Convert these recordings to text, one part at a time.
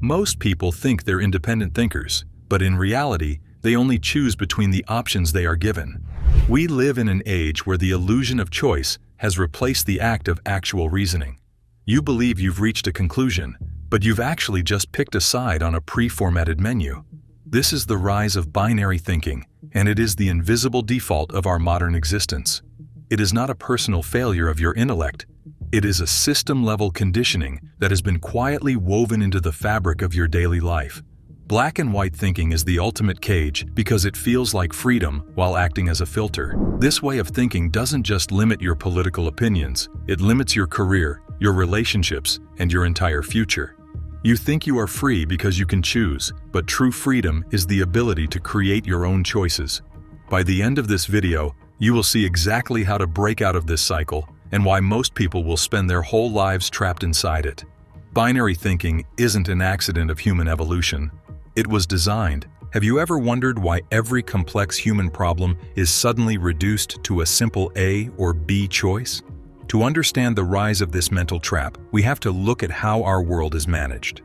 Most people think they're independent thinkers, but in reality, they only choose between the options they are given. We live in an age where the illusion of choice has replaced the act of actual reasoning. You believe you've reached a conclusion, but you've actually just picked a side on a pre-formatted menu. This is the rise of binary thinking, and it is the invisible default of our modern existence. It is not a personal failure of your intellect. It is a system-level conditioning that has been quietly woven into the fabric of your daily life. Black and white thinking is the ultimate cage because it feels like freedom while acting as a filter. This way of thinking doesn't just limit your political opinions, it limits your career, your relationships, and your entire future. You think you are free because you can choose, but true freedom is the ability to create your own choices. By the end of this video, you will see exactly how to break out of this cycle and why most people will spend their whole lives trapped inside it. Binary thinking isn't an accident of human evolution. It was designed. Have you ever wondered why every complex human problem is suddenly reduced to a simple A or B choice? To understand the rise of this mental trap, we have to look at how our world is managed.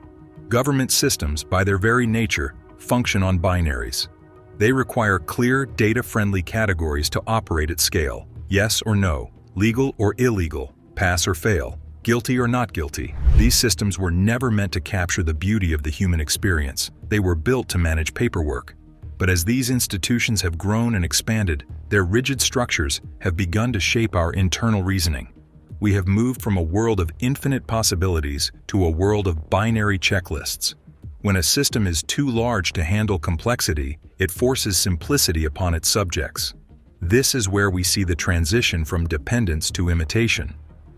Government systems, by their very nature, function on binaries. They require clear, data-friendly categories to operate at scale. Yes or no, legal or illegal, pass or fail, guilty or not guilty. These systems were never meant to capture the beauty of the human experience. They were built to manage paperwork. But as these institutions have grown and expanded, their rigid structures have begun to shape our internal reasoning. We have moved from a world of infinite possibilities to a world of binary checklists. When a system is too large to handle complexity, it forces simplicity upon its subjects. This is where we see the transition from dependence to imitation.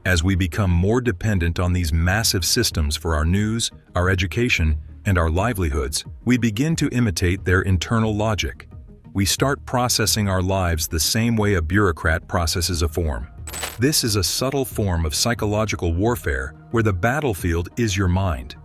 As we become more dependent on these massive systems for our news, our education, and our livelihoods, we begin to imitate their internal logic. We start processing our lives the same way a bureaucrat processes a form. This is a subtle form of psychological warfare where the battlefield is your mind.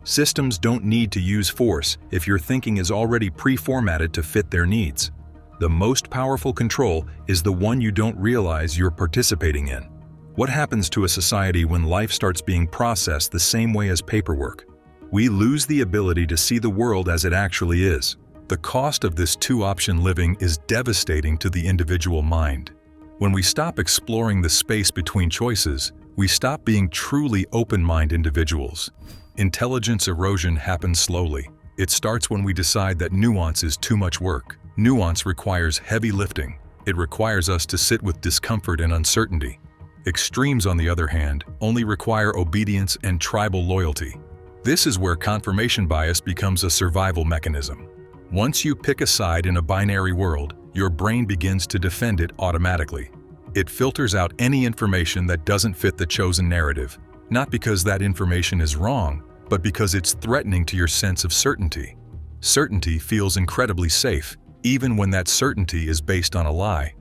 Systems don't need to use force if your thinking is already pre-formatted to fit their needs. The most powerful control is the one you don't realize you're participating in. What happens to a society when life starts being processed the same way as paperwork? We lose the ability to see the world as it actually is. The cost of this two-option living is devastating to the individual mind. When we stop exploring the space between choices, we stop being truly open-minded individuals. Intelligence erosion happens slowly. It starts when we decide that nuance is too much work. Nuance requires heavy lifting. It requires us to sit with discomfort and uncertainty. Extremes, on the other hand, only require obedience and tribal loyalty. This is where confirmation bias becomes a survival mechanism. Once you pick a side in a binary world, your brain begins to defend it automatically. It filters out any information that doesn't fit the chosen narrative, not because that information is wrong, but because it's threatening to your sense of certainty. Certainty feels incredibly safe, even when that certainty is based on a lie.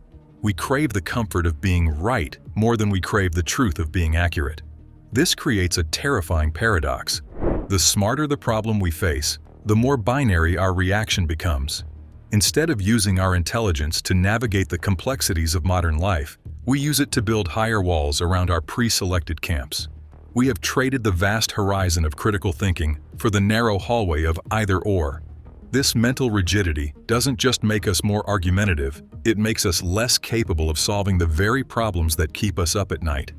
We crave the comfort of being right more than we crave the truth of being accurate. This creates a terrifying paradox. The smarter the problem we face, the more binary our reaction becomes. Instead of using our intelligence to navigate the complexities of modern life, we use it to build higher walls around our pre-selected camps. We have traded the vast horizon of critical thinking for the narrow hallway of either-or. This mental rigidity doesn't just make us more argumentative, it makes us less capable of solving the very problems that keep us up at night.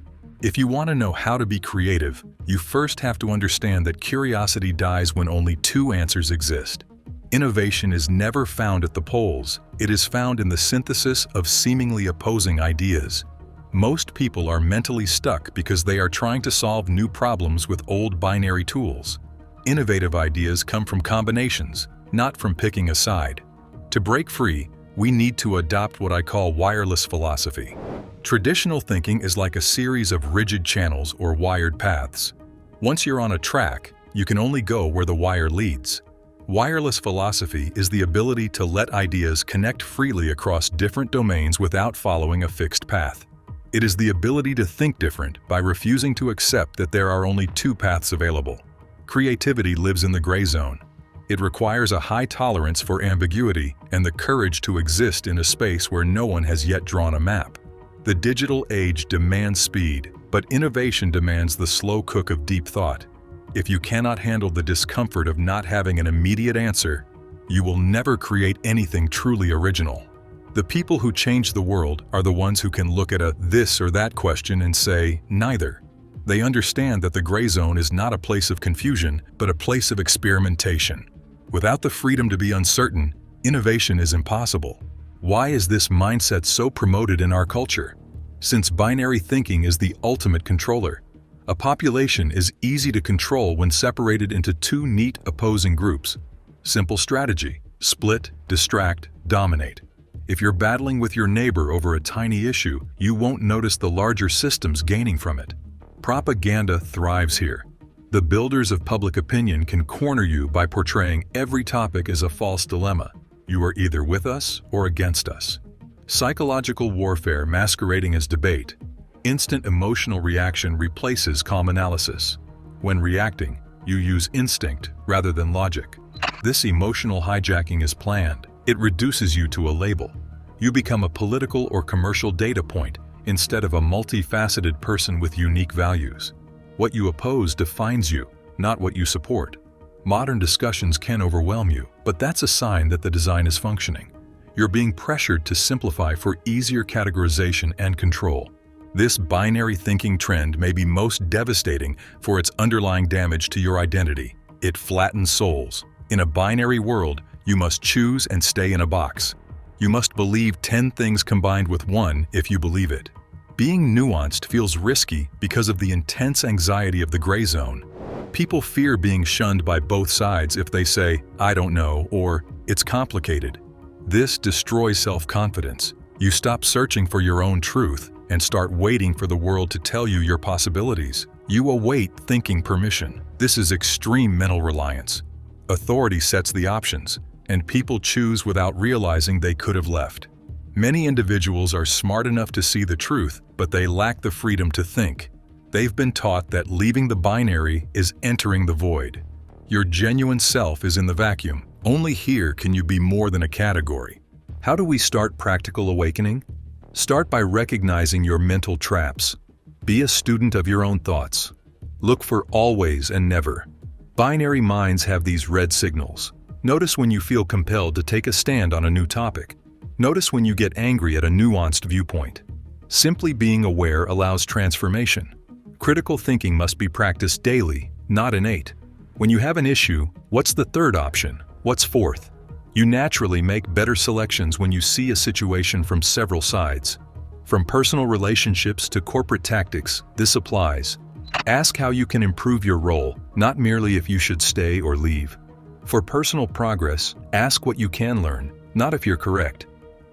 If you want to know how to be creative, you first have to understand that curiosity dies when only two answers exist. Innovation is never found at the poles, it is found in the synthesis of seemingly opposing ideas. Most people are mentally stuck because they are trying to solve new problems with old binary tools. Innovative ideas come from combinations, not from picking a side. To break free, we need to adopt what I call wireless philosophy. Traditional thinking is like a series of rigid channels or wired paths. Once you're on a track, you can only go where the wire leads. Wireless philosophy is the ability to let ideas connect freely across different domains without following a fixed path. It is the ability to think different by refusing to accept that there are only two paths available. Creativity lives in the gray zone. It requires a high tolerance for ambiguity and the courage to exist in a space where no one has yet drawn a map. The digital age demands speed, but innovation demands the slow cook of deep thought. If you cannot handle the discomfort of not having an immediate answer, you will never create anything truly original. The people who change the world are the ones who can look at a this or that question and say, neither. They understand that the gray zone is not a place of confusion, but a place of experimentation. Without the freedom to be uncertain, innovation is impossible. Why is this mindset so promoted in our culture? Since binary thinking is the ultimate controller. A population is easy to control when separated into two neat opposing groups. Simple strategy: split, distract, dominate. If you're battling with your neighbor over a tiny issue, you won't notice the larger systems gaining from it. Propaganda thrives here. The builders of public opinion can corner you by portraying every topic as a false dilemma. You are either with us or against us. Psychological warfare masquerading as debate. Instant emotional reaction replaces calm analysis. When reacting, you use instinct rather than logic. This emotional hijacking is planned. It reduces you to a label. You become a political or commercial data point instead of a multifaceted person with unique values. What you oppose defines you, not what you support. Modern discussions can overwhelm you, but that's a sign that the design is functioning. You're being pressured to simplify for easier categorization and control. This binary thinking trend may be most devastating for its underlying damage to your identity. It flattens souls. In a binary world, you must choose and stay in a box. You must believe 10 things combined with one if you believe it. Being nuanced feels risky because of the intense anxiety of the gray zone. People fear being shunned by both sides if they say, "I don't know," or "it's complicated." This destroys self-confidence. You stop searching for your own truth and start waiting for the world to tell you your possibilities. You await thinking permission. This is extreme mental reliance. Authority sets the options, and people choose without realizing they could have left. Many individuals are smart enough to see the truth, but they lack the freedom to think. They've been taught that leaving the binary is entering the void. Your genuine self is in the vacuum. Only here can you be more than a category. How do we start practical awakening? Start by recognizing your mental traps. Be a student of your own thoughts. Look for always and never. Binary minds have these red signals. Notice when you feel compelled to take a stand on a new topic. Notice when you get angry at a nuanced viewpoint. Simply being aware allows transformation. Critical thinking must be practiced daily, not innate. When you have an issue, what's the third option? What's fourth? You naturally make better selections when you see a situation from several sides. From personal relationships to corporate tactics, this applies. Ask how you can improve your role, not merely if you should stay or leave. For personal progress, ask what you can learn, not if you're correct.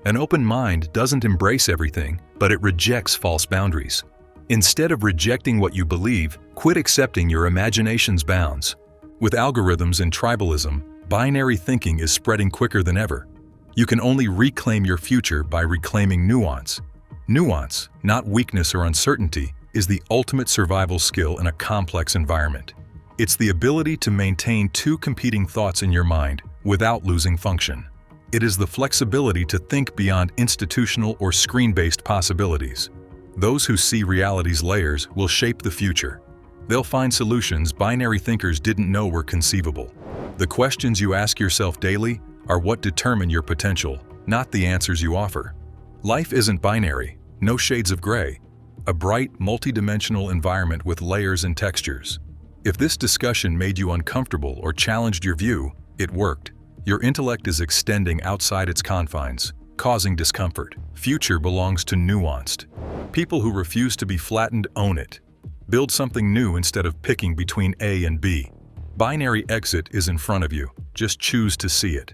An open mind doesn't embrace everything, but it rejects false boundaries. Instead of rejecting what you believe, quit accepting your imagination's bounds. With algorithms and tribalism, binary thinking is spreading quicker than ever. You can only reclaim your future by reclaiming nuance. Nuance, not weakness or uncertainty, is the ultimate survival skill in a complex environment. It's the ability to maintain two competing thoughts in your mind without losing function. It is the flexibility to think beyond institutional or screen-based possibilities. Those who see reality's layers will shape the future. They'll find solutions binary thinkers didn't know were conceivable. The questions you ask yourself daily are what determine your potential, not the answers you offer. Life isn't binary, no shades of gray. A bright, multidimensional environment with layers and textures. If this discussion made you uncomfortable or challenged your view, it worked. Your intellect is extending outside its confines, causing discomfort. Future belongs to nuanced. People who refuse to be flattened own it. Build something new instead of picking between A and B. Binary exit is in front of you. Just choose to see it.